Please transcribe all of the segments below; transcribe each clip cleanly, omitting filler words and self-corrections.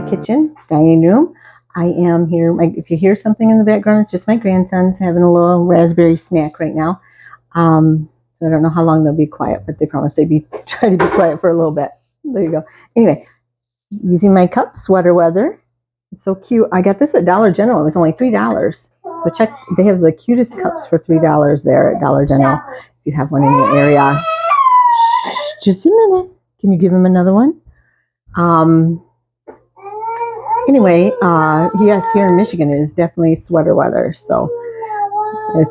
kitchen, dining room. I am here. If you hear something in the background, it's just my grandsons having a little raspberry snack right now. So I don't know how long they'll be quiet, but they promise they'd try to be quiet for a little bit. There you go. Anyway, using my cup, Sweater Weather. It's so cute. I got this at Dollar General. It was only $3. So check. They have the cutest cups for $3 there at Dollar General. If you have one in your area. Just a minute. Can you give him another one? Anyway, yes, here in Michigan it is definitely sweater weather. So the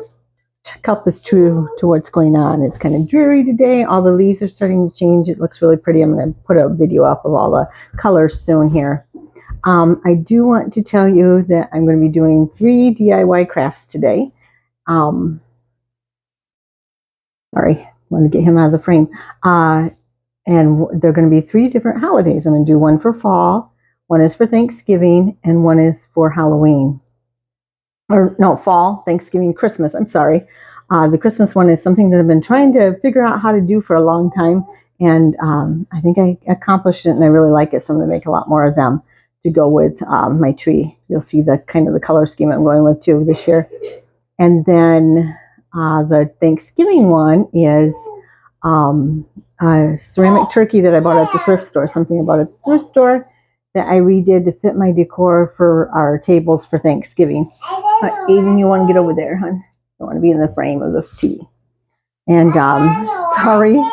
cup is true to what's going on. It's kind of dreary today. All the leaves are starting to change. It looks really pretty. I'm going to put a video up of all the colors soon here. I do want to tell you that I'm going to be doing 3 DIY crafts today. Sorry, I want to get him out of the frame. And they're going to be 3 different holidays. I'm going to do one for fall, one is for Thanksgiving, and one is for Halloween. Or no, fall, Thanksgiving, Christmas. I'm sorry. The Christmas one is something that I've been trying to figure out how to do for a long time. And I think I accomplished it and I really like it. So I'm going to make a lot more of them to go with my tree. You'll see the kind of the color scheme I'm going with too this year. And then the Thanksgiving one is a ceramic turkey that I bought at the thrift store, something about a thrift store that I redid to fit my decor for our tables for Thanksgiving. Aiden, you want to get over there, hon? I want to be in the frame of the TV. And sorry,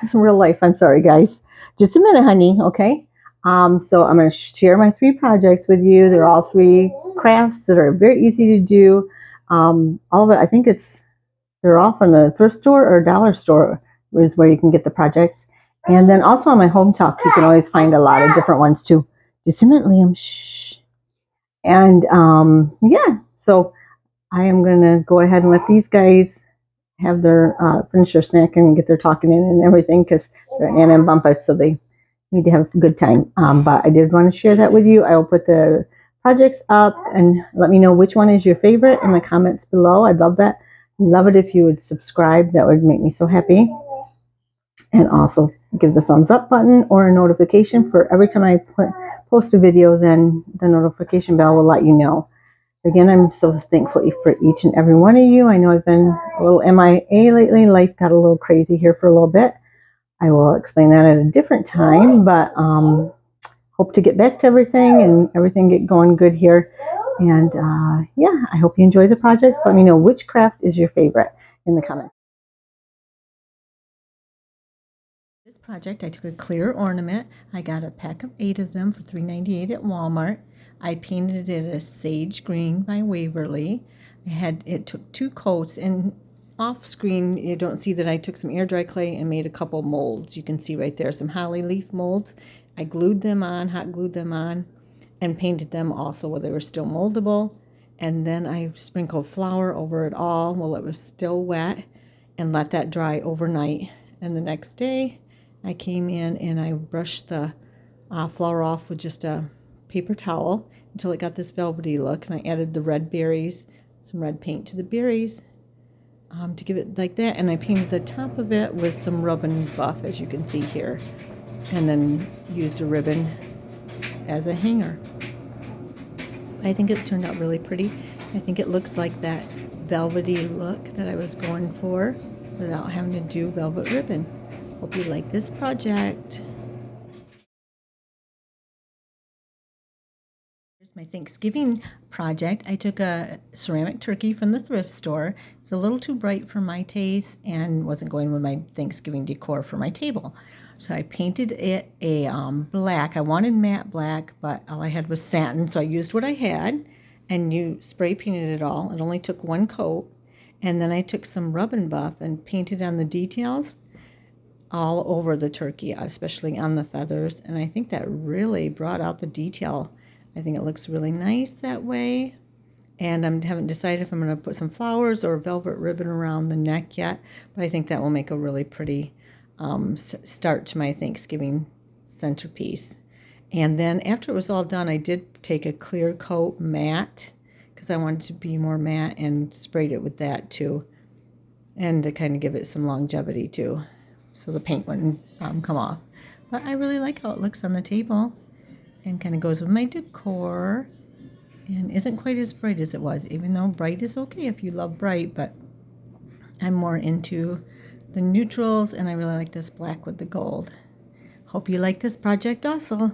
it's real life. I'm sorry, guys. Just a minute, honey. Okay. So I'm going to share my 3 projects with you. They're all 3 crafts that are very easy to do. All of it, I think they're all from the thrift store or dollar store is where you can get the projects. And then also on my Home Talk, you can always find a lot of different ones too. Just a minute, Liam. Shh. And yeah, so I am going to go ahead and let these guys have their finish their snack and get their talking in and everything because they're Anna and Bumpus, so they need to have a good time. But I did want to share that with you. I will put the projects up and let me know which one is your favorite in the comments below. I'd love that. Love it if you would subscribe. That would make me so happy. And also give the thumbs up button or a notification for every time I post a video, then the notification bell will let you know. Again, I'm so thankful for each and every one of you. I know I've been a little MIA lately. Life got a little crazy here for a little bit. I will explain that at a different time, but hope to get back to everything and everything get going good here. And yeah, I hope you enjoy the projects. Let me know which craft is your favorite in the comments. This project, I took a clear ornament. I got a pack of 8 of them for $3.98 at Walmart. I painted it a sage green by Waverly. It took 2 coats, and off screen you don't see that I took some air dry clay and made a couple molds. You can see right there some holly leaf molds. I glued them on, hot glued them on, and painted them also while they were still moldable. And then I sprinkled flour over it all while it was still wet and let that dry overnight. And the next day I came in and I brushed the flour off with just a paper towel until it got this velvety look. And I added the red berries, some red paint to the berries to give it like that. And I painted the top of it with some ribbon buff, as you can see here. And then used a ribbon as a hanger. I think it turned out really pretty. I think it looks like that velvety look that I was going for without having to do velvet ribbon. Hope you like this project. Here's my Thanksgiving project. I took a ceramic turkey from the thrift store. It's a little too bright for my taste and wasn't going with my Thanksgiving decor for my table. So I painted it a black. I wanted matte black, but all I had was satin, so I used what I had, and you spray painted it all. It only took 1 coat, and then I took some ribbon buff and painted on the details all over the turkey, especially on the feathers, and I think that really brought out the detail. I think it looks really nice that way, and I haven't decided if I'm going to put some flowers or velvet ribbon around the neck yet, but I think that will make a really pretty start to my Thanksgiving centerpiece. And then after it was all done, I did take a clear coat matte because I wanted to be more matte and sprayed it with that too, and to kind of give it some longevity too, so the paint wouldn't come off. But I really like how it looks on the table. and kind of goes with my decor and isn't quite as bright as it was, even though bright is okay if you love bright, but I'm more into the neutrals, and I really like this black with the gold. Hope you like this project also.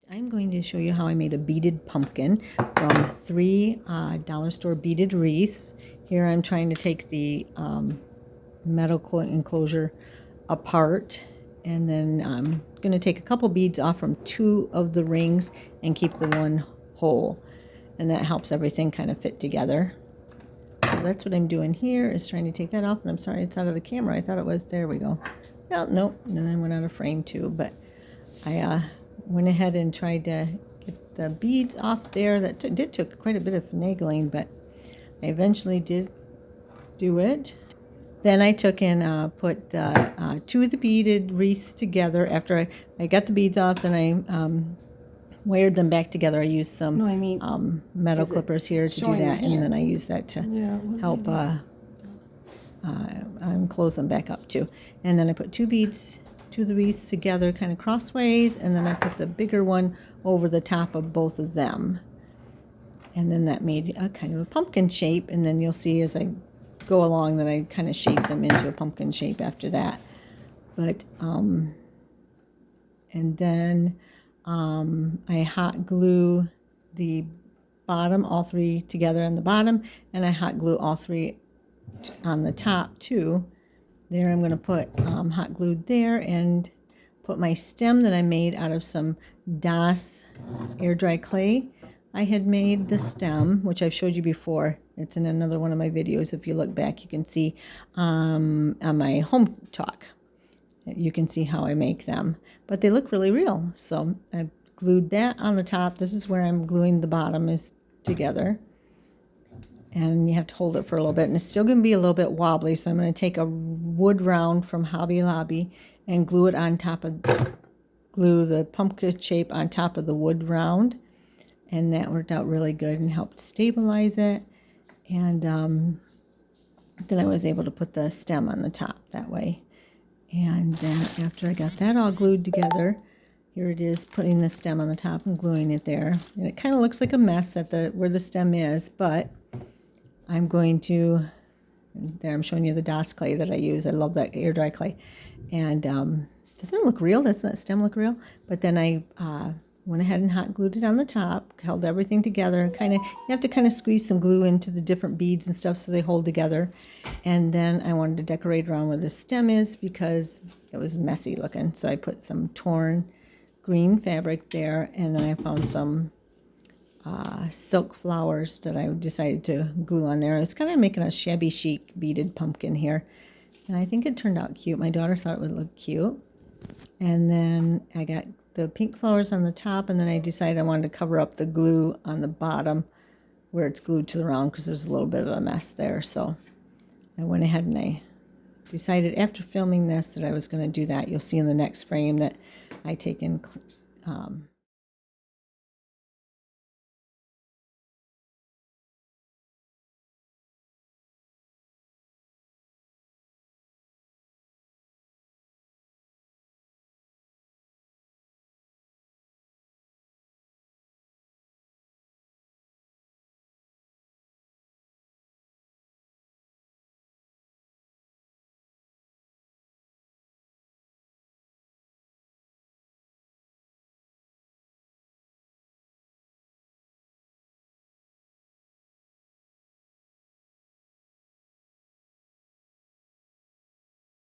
I'm going to show you how I made a beaded pumpkin from 3 dollar store beaded wreaths. Here I'm trying to take the metal enclosure apart, and then I'm going to take a couple beads off from 2 of the rings and keep the one whole, and that helps everything kind of fit together. So that's what I'm doing here, is trying to take that off, and I'm sorry it's out of the camera. I thought it was. There we go. Well, nope, and then I went out of frame too, but I went ahead and tried to get the beads off there. That took quite a bit of finagling, but I eventually did do it. Then I took and put 2 of the beaded wreaths together. After I got the beads off, then I wired them back together. I used some metal clippers here to do that, and then I used that to help close them back up too. And then I put 2 beads, 2 of the wreaths together kind of crossways, and then I put the bigger one over the top of both of them. And then that made a kind of a pumpkin shape, and then you'll see as I go along that I kind of shape them into a pumpkin shape after that. But and then I hot glue the bottom, all 3 together on the bottom, and I hot glue all 3 on the top too. There I'm going to put hot glue there, and put my stem that I made out of some DOS air dry clay. I had made the stem, which I've showed you before. It's in another one of my videos. If you look back, you can see on my home talk. You can see how I make them. But they look really real. So I glued that on the top. This is where I'm gluing the bottom is together. And you have to hold it for a little bit. And it's still going to be a little bit wobbly. So I'm going to take a wood round from Hobby Lobby and glue it on top of, glue the pumpkin shape on top of the wood round. And that worked out really good and helped stabilize it. And then I was able to put the stem on the top that way. And then after I got that all glued together, here it is, putting the stem on the top and gluing it there. And it kind of looks like a mess at the where the stem is, but I'm going to, there I'm showing you the DOS clay that I use. I love that air dry clay. And doesn't it look real? Doesn't that stem look real? But then I went ahead and hot glued it on the top, held everything together, and kind of, you have to kind of squeeze some glue into the different beads and stuff so they hold together. And then I wanted to decorate around where the stem is because it was messy looking. So I put some torn green fabric there, and then I found some silk flowers that I decided to glue on there. It's kind of making a shabby chic beaded pumpkin here. And I think it turned out cute. My daughter thought it would look cute. And then I got the pink flowers on the top, and then I decided I wanted to cover up the glue on the bottom where it's glued to the round because there's a little bit of a mess there. So I went ahead and I decided after filming this that I was going to do that. You'll see in the next frame that I take and